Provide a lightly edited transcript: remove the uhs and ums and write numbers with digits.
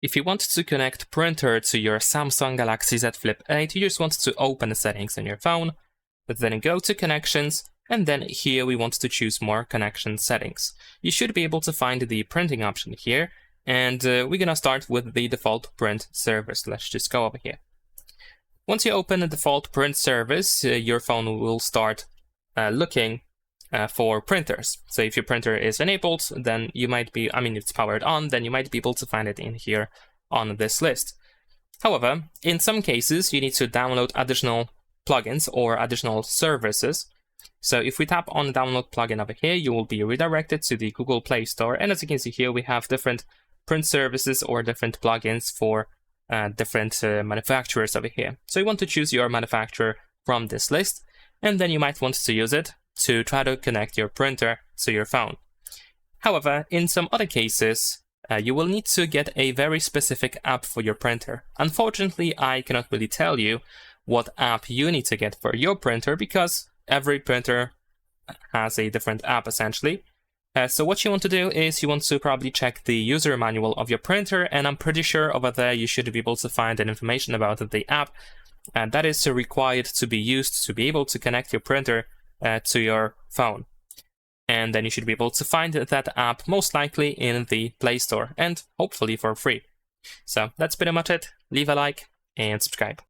If you want to connect printer to your Samsung Galaxy Z Flip 8, you just want to open the settings on your phone, then go to connections, and then here we want to choose more connection settings. You should be able to find the printing option here, and we're gonna start with the default print service. Let's just go over here. Once you open the default print service, your phone will start looking for printers. So if your printer is enabled, then you might be, if it's powered on, then you might be able to find it in here on this list. However, in some cases, you need to download additional plugins or additional services. So if we tap on download plugin over here, you will be redirected to the Google Play Store. And as you can see here, we have different print services or different plugins for different manufacturers over here. So you want to choose your manufacturer from this list, and then you might want to use it to try to connect your printer to your phone. However, in some other cases, you will need to get a very specific app for your printer. Unfortunately, I cannot really tell you what app you need to get for your printer because every printer has a different app essentially. So what you want to do is you want to probably check the user manual of your printer, and I'm pretty sure over there you should be able to find that information about the app that is required to be used to be able to connect your printer to your phone. And then you should be able to find that app most likely in the Play Store, and hopefully for free. So that's pretty much it. Leave a like and subscribe.